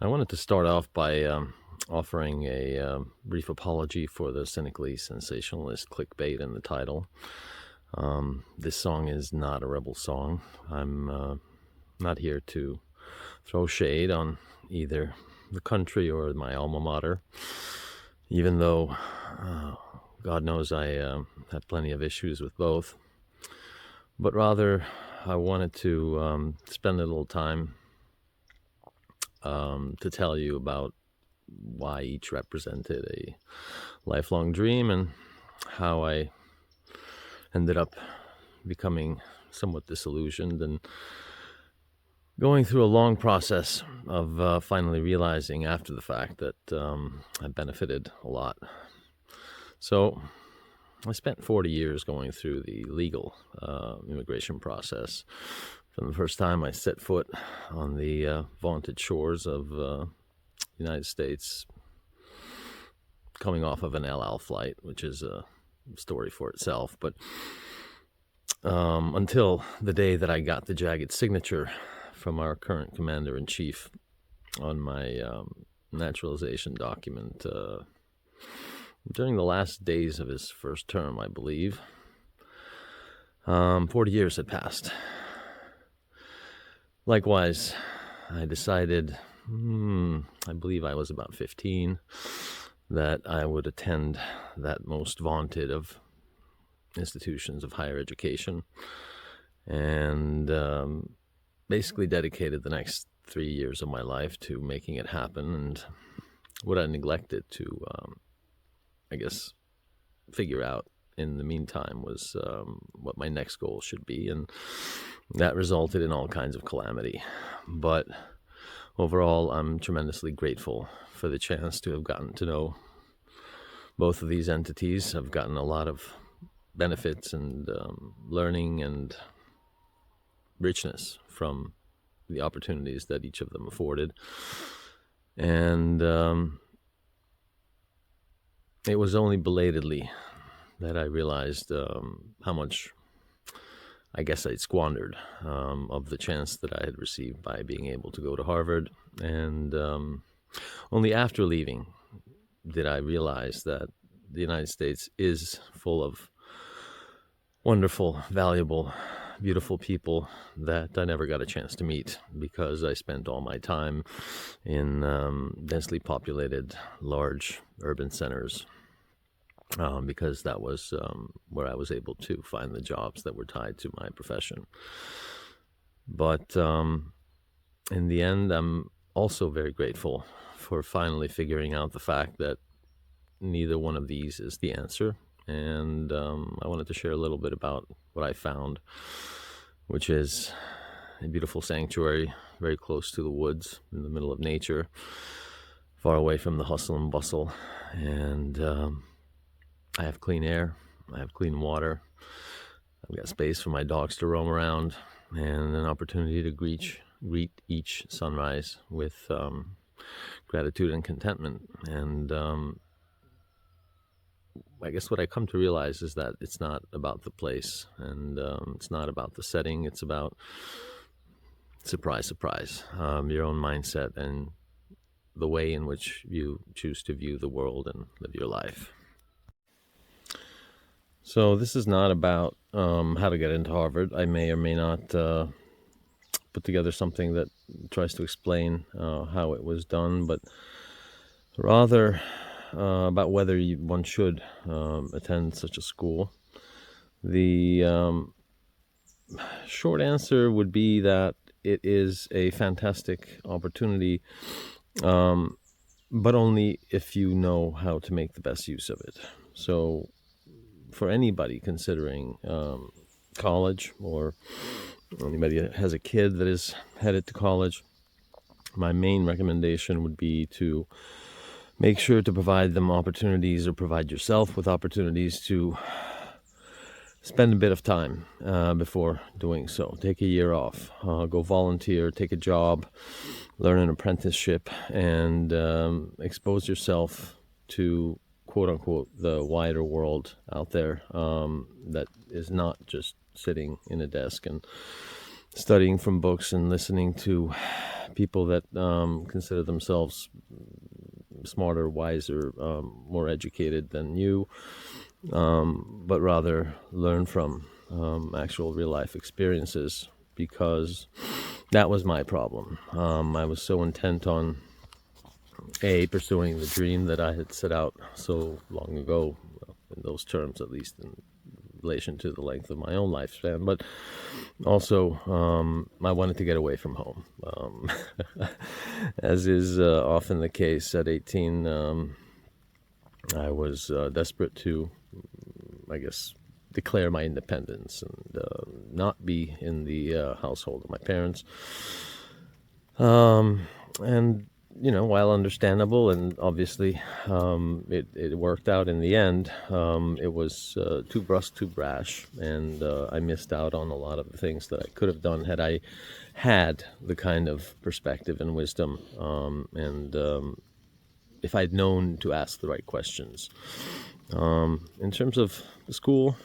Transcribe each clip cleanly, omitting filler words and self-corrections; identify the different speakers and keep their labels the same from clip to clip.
Speaker 1: I wanted to start off by offering a brief apology for the cynically sensationalist clickbait in the title. This song is not a rebel song. I'm not here to throw shade on either the country or my alma mater, even though God knows I had plenty of issues with both. But rather, I wanted to spend a little time to tell you about why each represented a lifelong dream and how I ended up becoming somewhat disillusioned and going through a long process of finally realizing after the fact that I benefited a lot. So I spent 40 years going through the legal immigration process. From the first time I set foot on the vaunted shores of the United States, coming off of an El Al flight, which is a story for itself, but until the day that I got the jagged signature from our current commander-in-chief on my naturalization document during the last days of his first term, I believe. 40 years had passed. Likewise, I decided, I believe I was about 15, that I would attend that most vaunted of institutions of higher education, and basically dedicated the next 3 years of my life to making it happen. And what I neglected to, figure out in the meantime was what my next goal should be, and that resulted in all kinds of calamity. But overall, I'm tremendously grateful for the chance to have gotten to know both of these entities. I've gotten a lot of benefits and learning and richness from the opportunities that each of them afforded. And it was only belatedly that I realized how much I guess I'd squandered of the chance that I had received by being able to go to Harvard. And only after leaving did I realize that the United States is full of wonderful, valuable, beautiful people that I never got a chance to meet because I spent all my time in densely populated, large urban centers. Because that was where I was able to find the jobs that were tied to my profession. But in the end, I'm also very grateful for finally figuring out the fact that neither one of these is the answer. And I wanted to share a little bit about what I found, which is a beautiful sanctuary very close to the woods in the middle of nature, far away from the hustle and bustle. And I have clean air, I have clean water, I've got space for my dogs to roam around, and an opportunity to greet each sunrise with gratitude and contentment. And I guess what I come to realize is that it's not about the place, and it's not about the setting. It's about, surprise, surprise, your own mindset and the way in which you choose to view the world and live your life. So this is not about how to get into Harvard. I may or may not put together something that tries to explain how it was done, but rather about whether one should attend such a school. The short answer would be that it is a fantastic opportunity, but only if you know how to make the best use of it. So for anybody considering college, or anybody that has a kid that is headed to college, my main recommendation would be to make sure to provide them opportunities, or provide yourself with opportunities to spend a bit of time before doing so. Take a year off, go volunteer, take a job, learn an apprenticeship, and expose yourself to quote-unquote the wider world out there that is not just sitting in a desk and studying from books and listening to people that consider themselves smarter, wiser, more educated than you, but rather learn from actual real-life experiences, because that was my problem. I was so intent on pursuing the dream that I had set out so long ago, in those terms at least, in relation to the length of my own lifespan, but also I wanted to get away from home. As is often the case at 18, I was desperate to, I guess, declare my independence and not be in the household of my parents. And while understandable, and obviously it worked out in the end, it was too brusque, too brash, and I missed out on a lot of the things that I could have done had I had the kind of perspective and wisdom, and if I'd known to ask the right questions. In terms of the school,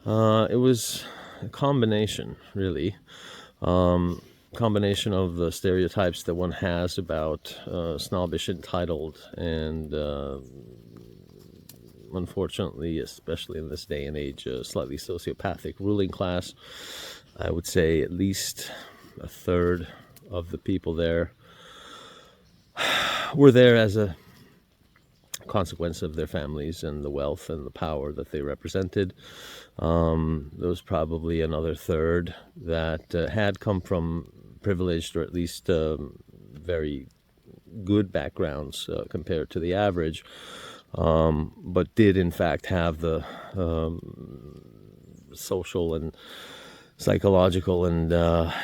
Speaker 1: it was a combination, really. Combination of the stereotypes that one has about snobbish, entitled, and unfortunately, especially in this day and age, slightly sociopathic ruling class. I would say at least a third of the people there were there as a consequence of their families and the wealth and the power that they represented. There was probably another third that had come from privileged, or at least very good backgrounds compared to the average, but did in fact have the social and psychological and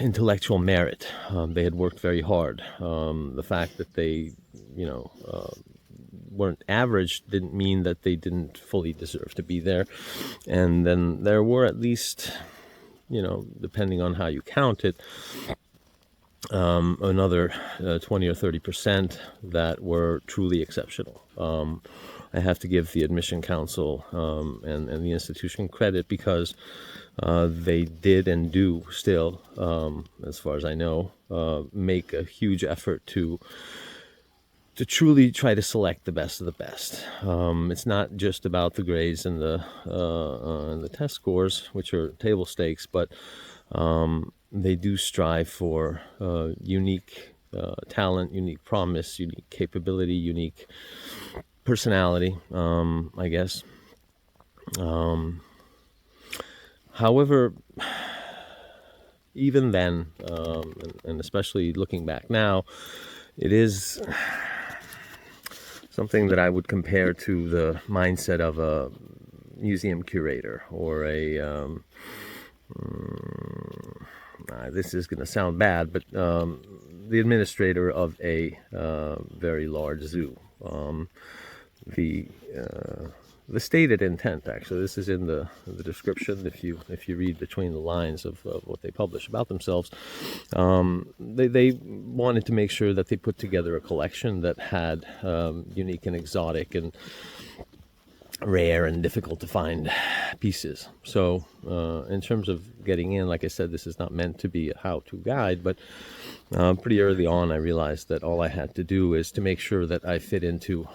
Speaker 1: intellectual merit. They had worked very hard. The fact that they, weren't average didn't mean that they didn't fully deserve to be there. And then there were at least, depending on how you count it, another 20 or 30% that were truly exceptional. I have to give the admission council and the institution credit, because they did and do still, as far as I know, make a huge effort to truly try to select the best of the best. It's not just about the grades and the test scores, which are table stakes, but they do strive for unique talent, unique promise, unique capability, unique personality, I guess. However, even then, and especially looking back now, it is something that I would compare to the mindset of a museum curator, or this is going to sound bad, but the administrator of a very large zoo. The stated intent, actually, this is in the description. If you read between the lines of what they publish about themselves, they wanted to make sure that they put together a collection that had unique and exotic and rare and difficult to find pieces. So in terms of getting in, like I said, this is not meant to be a how-to guide, but pretty early on I realized that all I had to do is to make sure that I fit into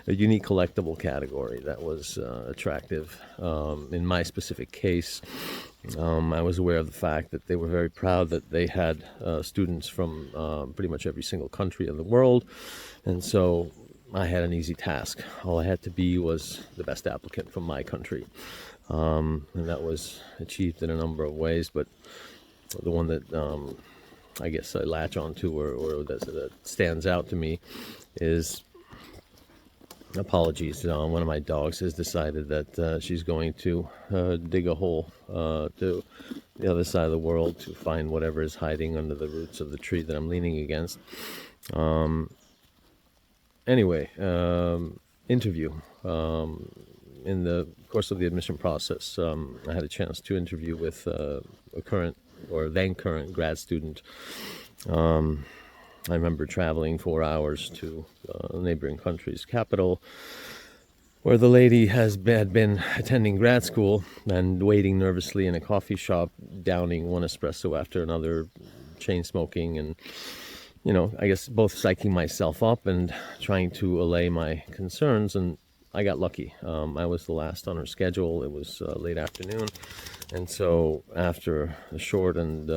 Speaker 1: a unique collectible category that was attractive. In my specific case, I was aware of the fact that they were very proud that they had students from pretty much every single country in the world, and so I had an easy task. All I had to be was the best applicant from my country, and that was achieved in a number of ways, but the one that I guess I latch onto, or that stands out to me, is, apologies, one of my dogs has decided that she's going to dig a hole to the other side of the world to find whatever is hiding under the roots of the tree that I'm leaning against. Anyway, interview. In the course of the admission process, I had a chance to interview with a current, or then current, grad student. I remember traveling 4 hours to a neighboring country's capital, where the lady had been attending grad school and waiting nervously in a coffee shop, downing one espresso after another, chain smoking, and I guess both psyching myself up and trying to allay my concerns. And I got lucky. I was the last on her schedule. It was late afternoon, and so after a short and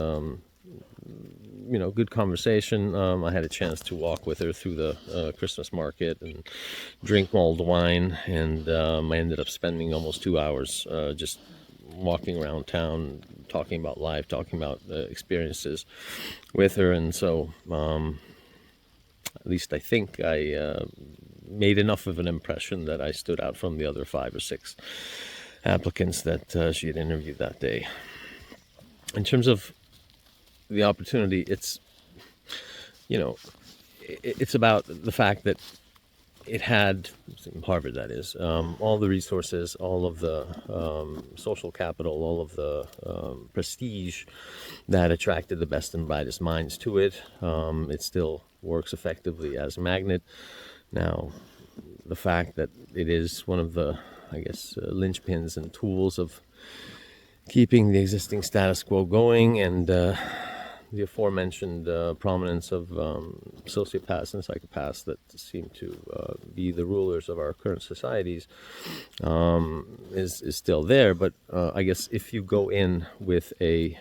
Speaker 1: good conversation, I had a chance to walk with her through the Christmas market and drink mulled wine, and I ended up spending almost 2 hours just walking around town, talking about life, talking about experiences with her. And so at least I think I made enough of an impression that I stood out from the other 5 or 6 applicants that she had interviewed that day. In terms of the opportunity, it's about the fact that it had, Harvard that is, all the resources, all of the social capital, all of the prestige that attracted the best and brightest minds to it. It still works effectively as a magnet. Now, the fact that it is one of the, linchpins and tools of keeping the existing status quo going, and the aforementioned prominence of sociopaths and psychopaths that seem to be the rulers of our current societies is still there. But I guess if you go in with a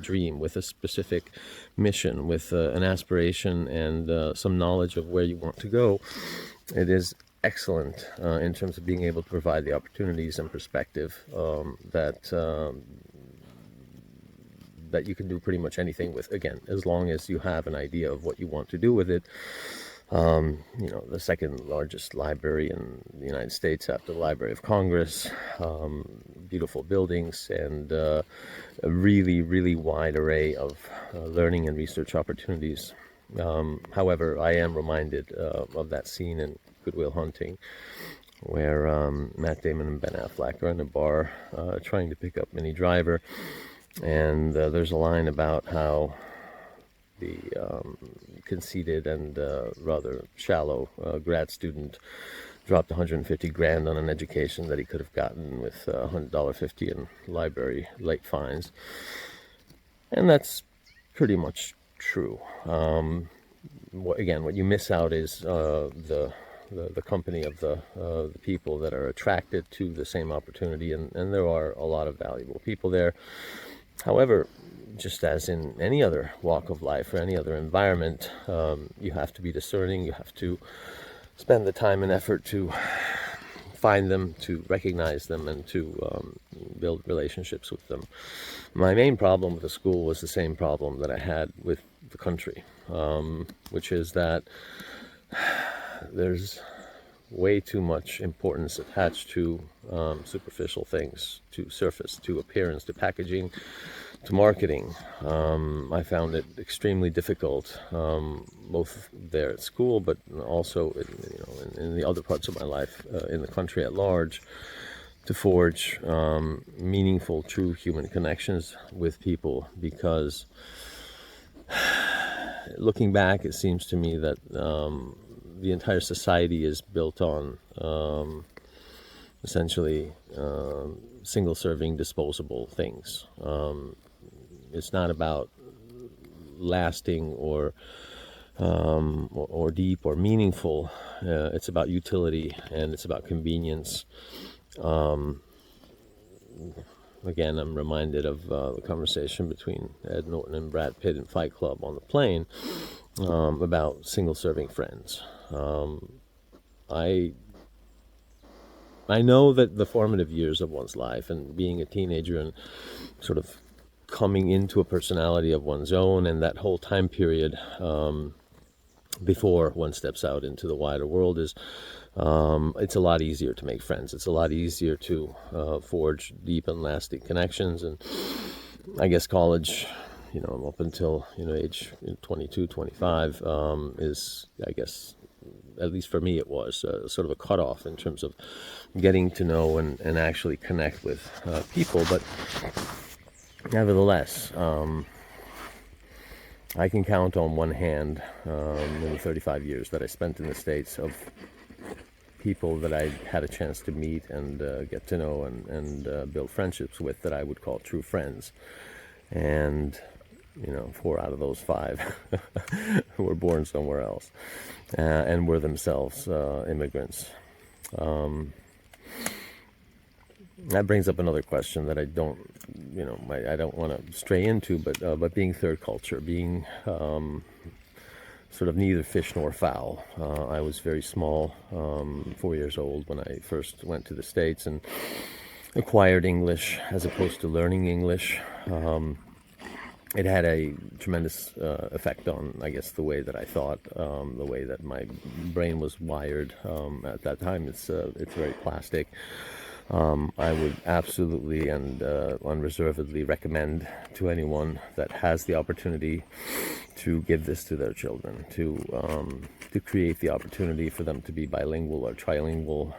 Speaker 1: dream, with a specific mission, with an aspiration and some knowledge of where you want to go, it is excellent in terms of being able to provide the opportunities and perspective that you can do pretty much anything with, again, as long as you have an idea of what you want to do with it. The second largest library in the United States after the Library of Congress, beautiful buildings, and a really, really wide array of learning and research opportunities. However, I am reminded of that scene in Good Will Hunting, where Matt Damon and Ben Affleck are in a bar trying to pick up Minnie Driver. And there's a line about how the conceited and rather shallow grad student dropped $150,000 on an education that he could have gotten with $150 in library late fines. And that's pretty much true. What you miss out is the company of the people that are attracted to the same opportunity, and there are a lot of valuable people there. However, just as in any other walk of life or any other environment, you have to be discerning. You have to spend the time and effort to find them, to recognize them, and to build relationships with them. My main problem with the school was the same problem that I had with the country, which is that there's way too much importance attached to superficial things, to surface, to appearance, to packaging, to marketing. I found it extremely difficult, both there at school, but also in the other parts of my life, in the country at large, to forge meaningful, true human connections with people. Because looking back, it seems to me that the entire society is built on essentially single-serving, disposable things. It's not about lasting or deep or meaningful. It's about utility, and it's about convenience. Again, I'm reminded of the conversation between Ed Norton and Brad Pitt in Fight Club on the plane about single-serving friends. I know that the formative years of one's life, and being a teenager and sort of coming into a personality of one's own, and that whole time period before one steps out into the wider world, is it's a lot easier to make friends. It's a lot easier to forge deep and lasting connections. And I guess college, up until age 22, 25 is, I guess, at least for me it was sort of a cutoff in terms of getting to know and actually connect with people. But nevertheless, I can count on one hand in the 35 years that I spent in the States of people that I had a chance to meet and get to know and build friendships with, that I would call true friends. And 4 out of those 5 were born somewhere else, and were themselves immigrants. That brings up another question that I don't want to stray into, but being third culture, being sort of neither fish nor fowl. I was very small, 4 years old, when I first went to the States and acquired English as opposed to learning English. It had a tremendous effect on, I guess, the way that I thought, the way that my brain was wired at that time. It's very plastic. I would absolutely and unreservedly recommend to anyone that has the opportunity to give this to their children, to create the opportunity for them to be bilingual or trilingual.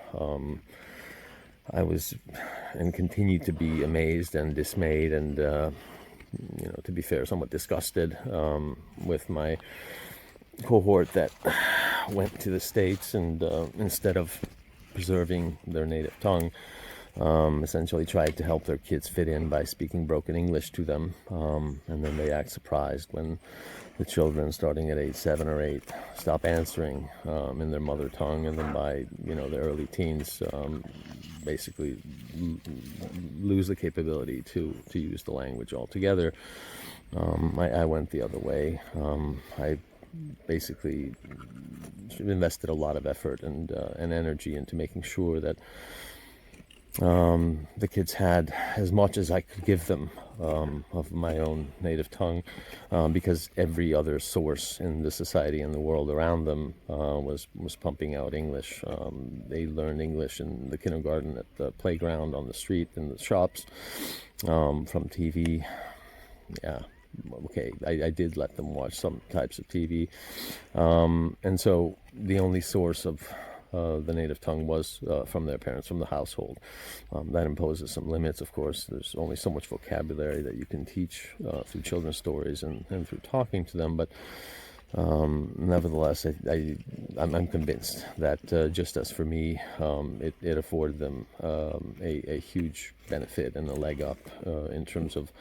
Speaker 1: I was and continue to be amazed and dismayed and, to be fair, somewhat disgusted with my cohort that went to the States and instead of preserving their native tongue, essentially tried to help their kids fit in by speaking broken English to them, and then they act surprised when the children, starting at age 7 or 8, stop answering in their mother tongue, and then by the early teens, basically lose the capability to use the language altogether. I went the other way. I basically invested a lot of effort and energy into making sure that the kids had as much as I could give them of my own native tongue, because every other source in the society and the world around them was pumping out English. They learned English in the kindergarten, at the playground, on the street, in the shops, from TV. Yeah. Okay, I did let them watch some types of TV, and so the only source of the native tongue was from their parents, from the household. That imposes some limits, of course. There's only so much vocabulary that you can teach through children's stories and through talking to them, but nevertheless, I'm convinced that just as for me, it afforded them a huge benefit and a leg up in terms of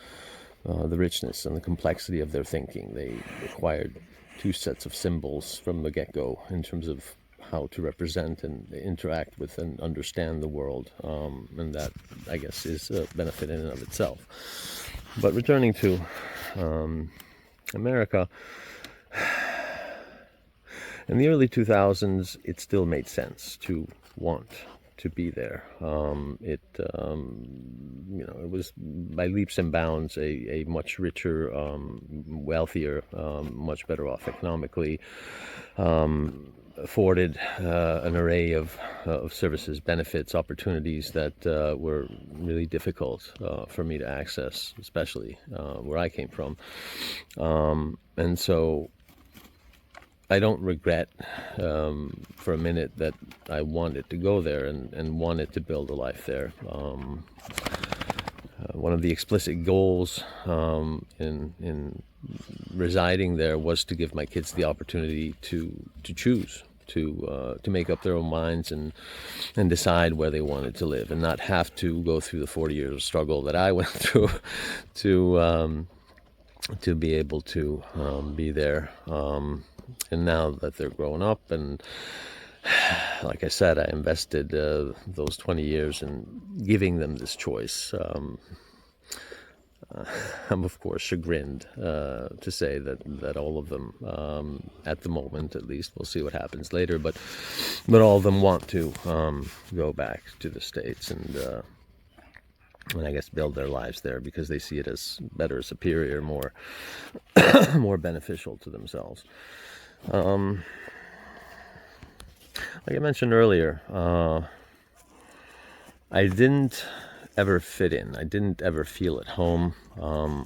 Speaker 1: the richness and the complexity of their thinking. They acquired 2 sets of symbols from the get-go in terms of how to represent and interact with and understand the world, and that, I guess, is a benefit in and of itself. But returning to America, in the early 2000s, it still made sense to want to be there. It was by leaps and bounds a much richer, wealthier, much better off economically, afforded an array of services, benefits, opportunities that were really difficult for me to access, especially where I came from. And so I don't regret for a minute that I wanted to go there and wanted to build a life there. One of the explicit goals in residing there was to give my kids the opportunity to choose, to make up their own minds and decide where they wanted to live, and not have to go through the 40 years of struggle that I went through to be able to be there. And now that they're grown up, and like I said, I invested those 20 years in giving them this choice. I'm of course chagrined to say that all of them, at the moment at least, we'll see what happens later, but all of them want to go back to the States and I guess build their lives there, because they see it as better, superior, more more beneficial to themselves. Like I mentioned earlier, I didn't ever fit in. I didn't ever feel at home.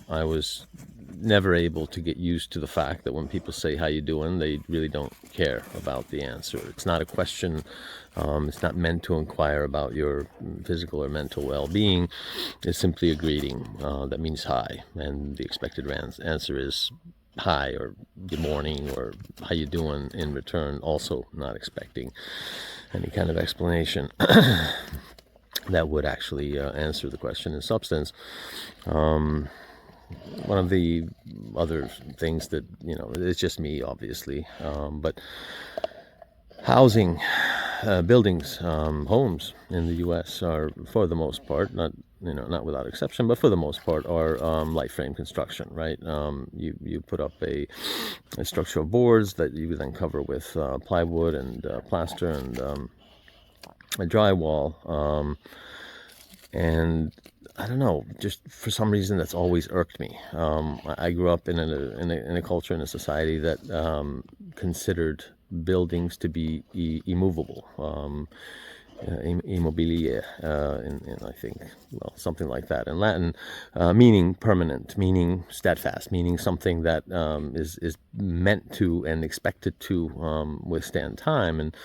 Speaker 1: I was never able to get used to the fact that when people say, "How you doing?" they really don't care about the answer. It's not a question. It's not meant to inquire about your physical or mental well-being. It's simply a greeting that means hi, and the expected answer is hi or good morning or how you doing in return, also not expecting any kind of explanation that would actually answer the question in substance. one of the other things that, it's just me, obviously, but housing, buildings, homes in the U.S. are, for the most part, not without exception, but for the most part, are light frame construction, right? You put up a structure of boards that you then cover with plywood and plaster and a drywall, and I don't know, just for some reason that's always irked me. I grew up in a culture, in a society that considered buildings to be immovable. Immobilia, in I think, well, something like that in Latin, meaning permanent, meaning steadfast, meaning something that is meant to and expected to withstand time. And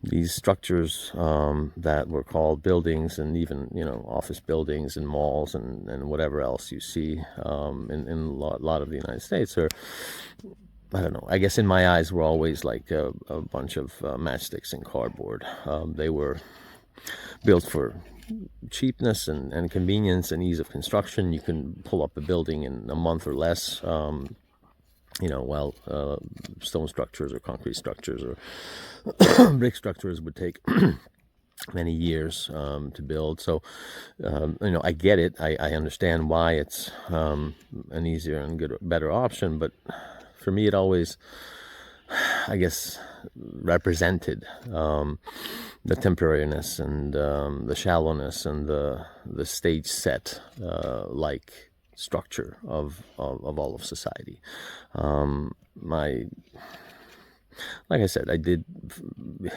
Speaker 1: these structures that were called buildings, and even office buildings and malls and whatever else you see in a lot of the United States are, I don't know, I guess in my eyes were always like a bunch of matchsticks and cardboard. They were built for cheapness and convenience and ease of construction. You can pull up a building in a month or less, while stone structures or concrete structures or brick structures would take many years to build. So, I get it. I understand why it's an easier and better option, but for me, it always, I guess, represented the temporariness and the shallowness and the stage set like structure of all of society. Like I said, I did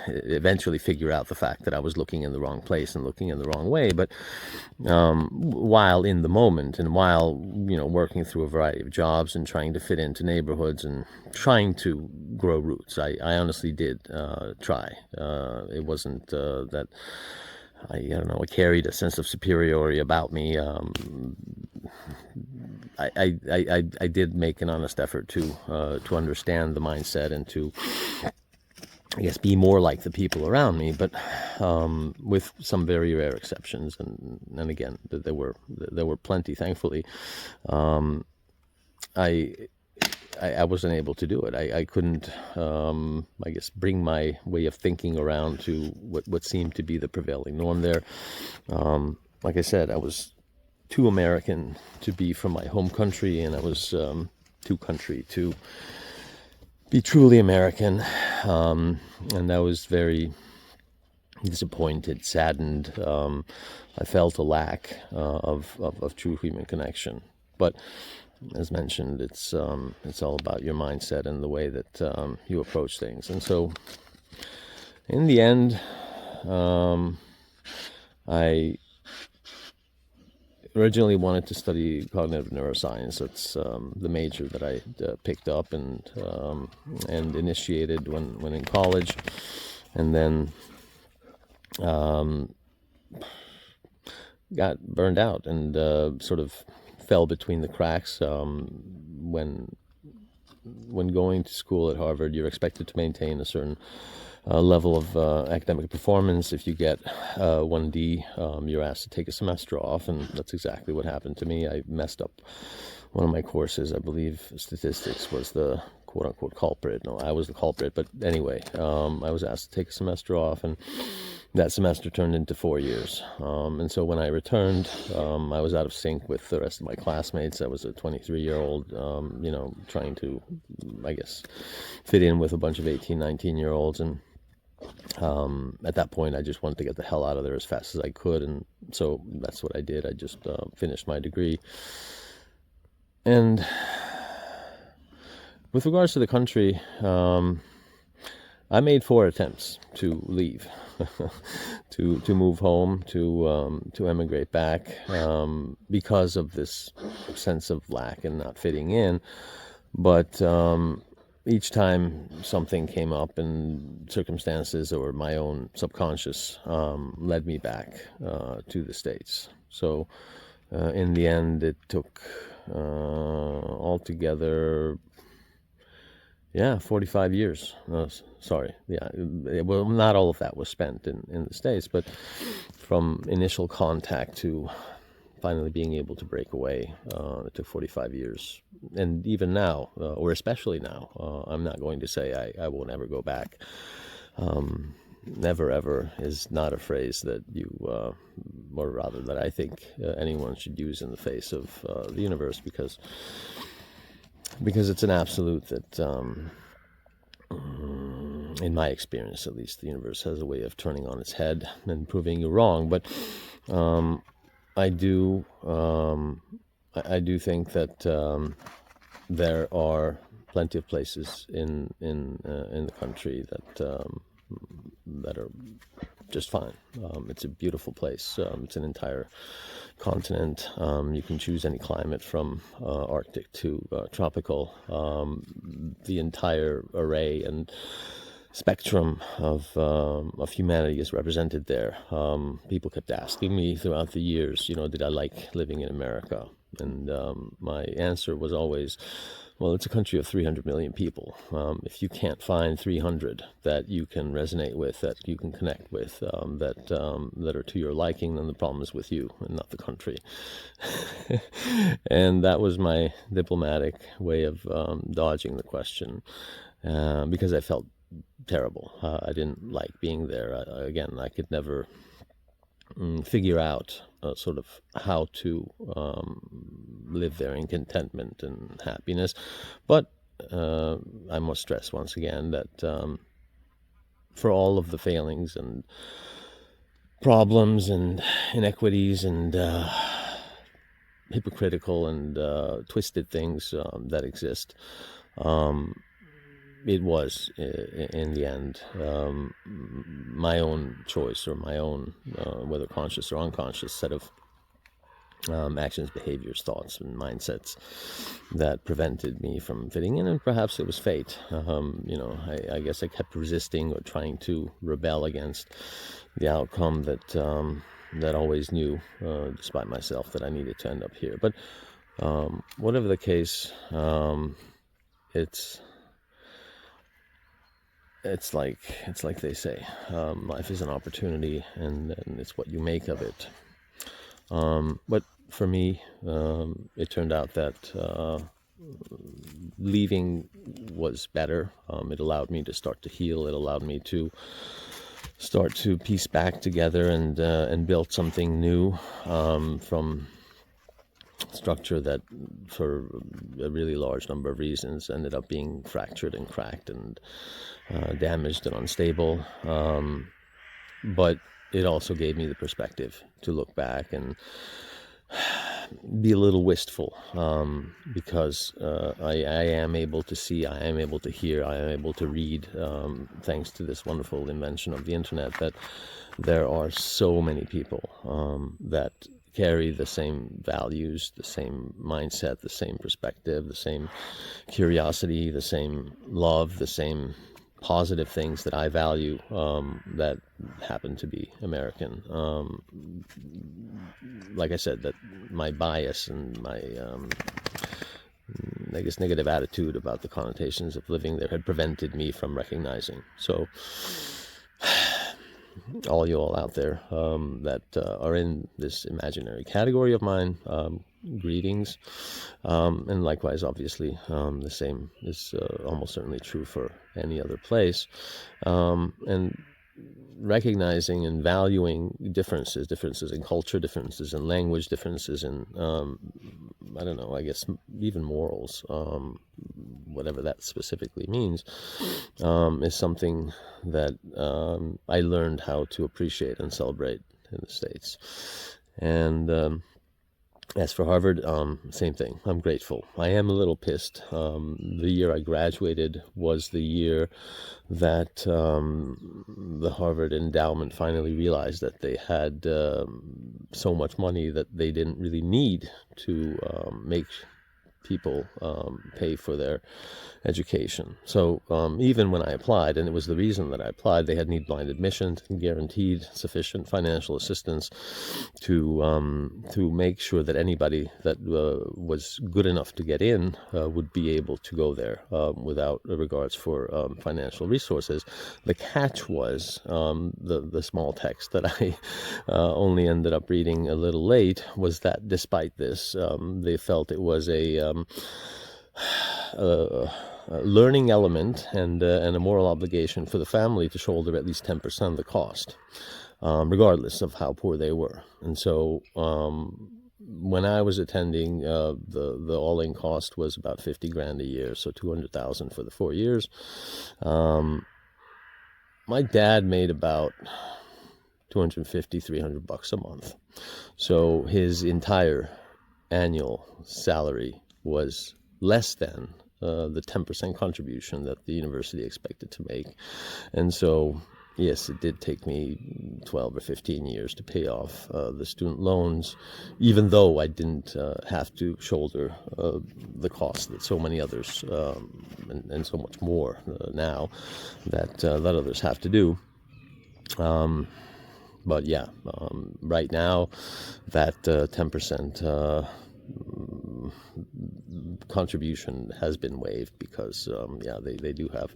Speaker 1: eventually figure out the fact that I was looking in the wrong place and looking in the wrong way. But while in the moment, and while working through a variety of jobs and trying to fit into neighborhoods and trying to grow roots, I honestly did try. It wasn't that I don't know, I carried a sense of superiority about me. I did make an honest effort to understand the mindset and to, I guess, be more like the people around me, but with some very rare exceptions. And again, there were plenty, thankfully. I wasn't able to do it. I couldn't, I guess, bring my way of thinking around to what seemed to be the prevailing norm there. Like I said, I was too American to be from my home country, and I was too country to be truly American. And I was very disappointed, saddened. I felt a lack of true human connection. But as mentioned, it's all about your mindset and the way that you approach things. And so, in the end, I originally wanted to study cognitive neuroscience. That's the major that I picked up and initiated when in college, and then got burned out and sort of fell between the cracks. When going to school at Harvard, you're expected to maintain a certain level of academic performance. If you get 1D, you're asked to take a semester off, and that's exactly what happened to me. I messed up one of my courses. I believe statistics was the quote-unquote culprit. No, I was the culprit, but anyway, I was asked to take a semester off, and that semester turned into 4 years. And so when I returned, I was out of sync with the rest of my classmates. I was a 23-year-old, trying to, I guess, fit in with a bunch of 18, 19-year-olds. And at that point, I just wanted to get the hell out of there as fast as I could. And so that's what I did. I just finished my degree. And with regards to the country, I made 4 attempts to leave, to move home, to emigrate back, because of this sense of lack and not fitting in. But each time something came up, and circumstances or my own subconscious led me back to the States. So in the end, it took altogether 45 years. Sorry. Yeah. Well, not all of that was spent in the States, but from initial contact to finally being able to break away. It took 45 years. And even now, or especially now, I'm not going to say I will never go back. Never ever is not a phrase that you, or rather that I think anyone should use in the face of the universe, because it's an absolute that, in my experience at least, the universe has a way of turning on its head and proving you wrong. But I do think that there are plenty of places in the country that are just fine. It's a beautiful place. It's an entire continent. You can choose any climate from Arctic to tropical. The entire array and spectrum of humanity is represented there. People kept asking me throughout the years, did I like living in America? And my answer was always, well, it's a country of 300 million people. If you can't find 300 that you can resonate with, that you can connect with, that are to your liking, then the problem is with you and not the country. And that was my diplomatic way of dodging the question, because I felt terrible. I didn't like being there. Again, I could never figure out sort of how to live there in contentment and happiness. But I must stress once again that for all of the failings and problems and inequities and hypocritical and twisted things that exist, it was, in the end, my own choice, or my own, whether conscious or unconscious, set of actions, behaviors, thoughts, and mindsets that prevented me from fitting in. And perhaps it was fate. I guess I kept resisting or trying to rebel against the outcome that always knew, despite myself, that I needed to end up here. But whatever the case, it's like they say, life is an opportunity, and it's what you make of it. But for me, it turned out that leaving was better. It allowed me to start to heal. It allowed me to start to piece back together and build something new from structure that, for a really large number of reasons, ended up being fractured and cracked and damaged and unstable. But it also gave me the perspective to look back and be a little wistful, because I am able to see, I am able to hear, I am able to read, thanks to this wonderful invention of the internet, that there are so many people that carry the same values, the same mindset, the same perspective, the same curiosity, the same love, the same positive things that I value, that happen to be American. Like I said, that my bias and my, I guess, negative attitude about the connotations of living there had prevented me from recognizing. So all you all out there that are in this imaginary category of mine, greetings. And likewise, obviously, the same is almost certainly true for any other place. And recognizing and valuing differences in culture, differences in language, differences in, I don't know, I guess even morals, whatever that specifically means, is something that I learned how to appreciate and celebrate in the States. And as for Harvard, same thing. I'm grateful. I am a little pissed. The year I graduated was the year that the Harvard endowment finally realized that they had so much money that they didn't really need to make people pay for their education. So even when I applied, and it was the reason that I applied, they had need-blind admissions and guaranteed sufficient financial assistance to make sure that anybody that was good enough to get in would be able to go there without regards for financial resources. The catch was the small text that I only ended up reading a little late, was that despite this, they felt it was a learning element and a moral obligation for the family to shoulder at least 10% of the cost, regardless of how poor they were. And so when I was attending, the all-in cost was about 50 grand a year, so 200,000 for the 4 years. My dad made about 250, 300 bucks a month. So his entire annual salary was less than the 10% contribution that the university expected to make. And so, yes, it did take me 12 or 15 years to pay off the student loans, even though I didn't have to shoulder the cost that so many others, and so much more now, that others have to do. But yeah, right now, that 10% contribution has been waived because, they do have,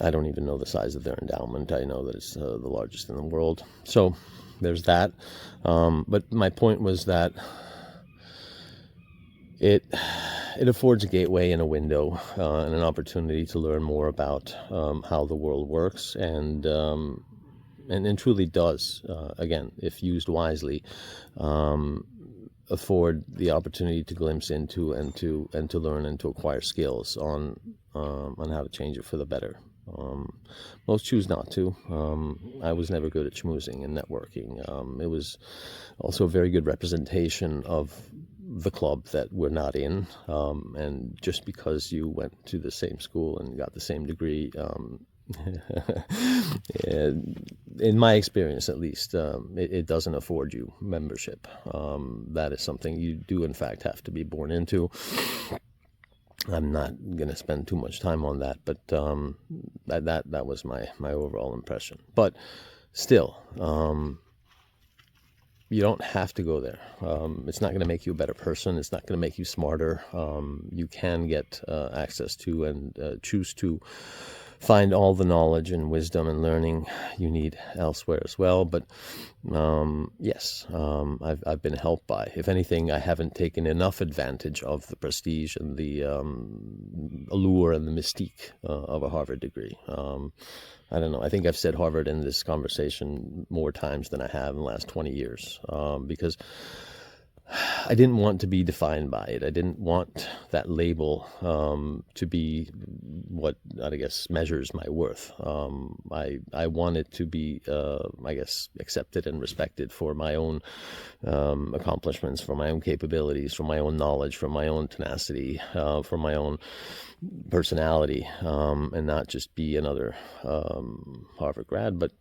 Speaker 1: I don't even know the size of their endowment. I know that it's the largest in the world. So there's that. But my point was that it affords a gateway and a window and an opportunity to learn more about how the world works, and truly does, again, if used wisely, afford the opportunity to glimpse into and to learn and to acquire skills on how to change it for the better. Most choose not to. I was never good at schmoozing and networking. It was also a very good representation of the club that we're not in, and just because you went to the same school and got the same degree, in my experience at least, it doesn't afford you membership. That is something you do in fact have to be born into. I'm not going to spend too much time on that, but that was my overall impression. But still, you don't have to go there. It's not going to make you a better person. It's not going to make you smarter. You can get access to and choose to find all the knowledge and wisdom and learning you need elsewhere as well. But yes, I've been helped by. If anything, I haven't taken enough advantage of the prestige and the allure and the mystique of a Harvard degree. I don't know. I think I've said Harvard in this conversation more times than I have in the last 20 years, because I didn't want to be defined by it. I didn't want that label to be what, I guess, measures my worth. I wanted to be, I guess, accepted and respected for my own accomplishments, for my own capabilities, for my own knowledge, for my own tenacity, for my own personality, and not just be another Harvard grad. But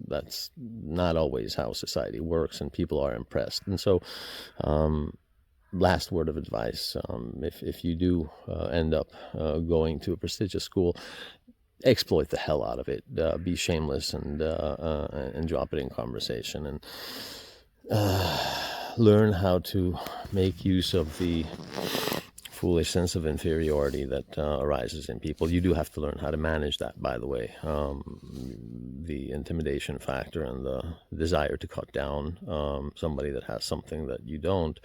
Speaker 1: that's not always how society works, and people are impressed. And so last word of advice, if you do end up going to a prestigious school, exploit the hell out of it. Be shameless and drop it in conversation, and learn how to make use of the foolish sense of inferiority that arises in people. You do have to learn how to manage that, by the way. The intimidation factor and the desire to cut down somebody that has something that you don't.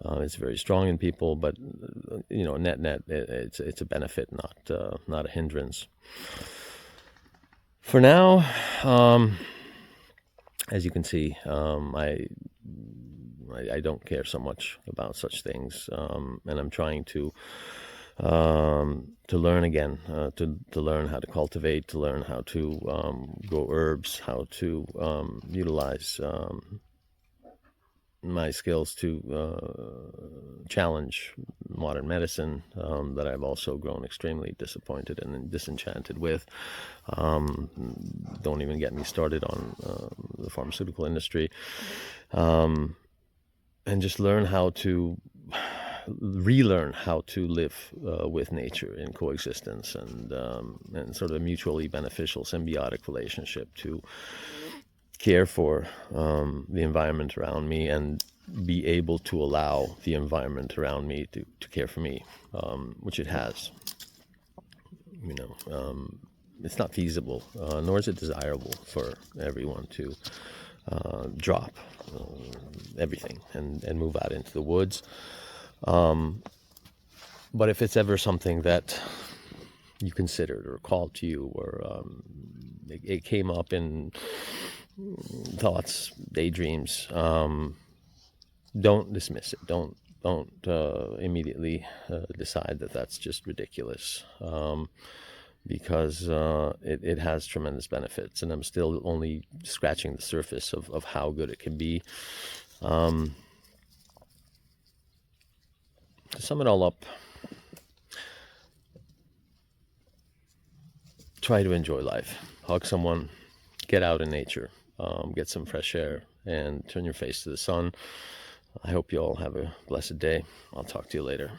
Speaker 1: It's very strong in people, but net, it's a benefit, not a hindrance. For now, as you can see, I don't care so much about such things, and I'm trying to learn again, to learn how to cultivate, to learn how to grow herbs, how to utilize my skills to challenge modern medicine, that I've also grown extremely disappointed and disenchanted with. Don't even get me started on the pharmaceutical industry. And just learn how to relearn how to live with nature in coexistence, and sort of a mutually beneficial symbiotic relationship, to care for the environment around me, and be able to allow the environment around me to care for me, which it has. It's not feasible, nor is it desirable for everyone to drop everything and move out into the woods. But if it's ever something that you considered or called to you, or it came up in thoughts, daydreams, don't dismiss it. Don't immediately decide that that's just ridiculous, because it has tremendous benefits, and I'm still only scratching the surface of how good it can be. To sum it all up, try to enjoy life. Hug someone, get out in nature, get some fresh air, and turn your face to the sun. I hope you all have a blessed day. I'll talk to you later.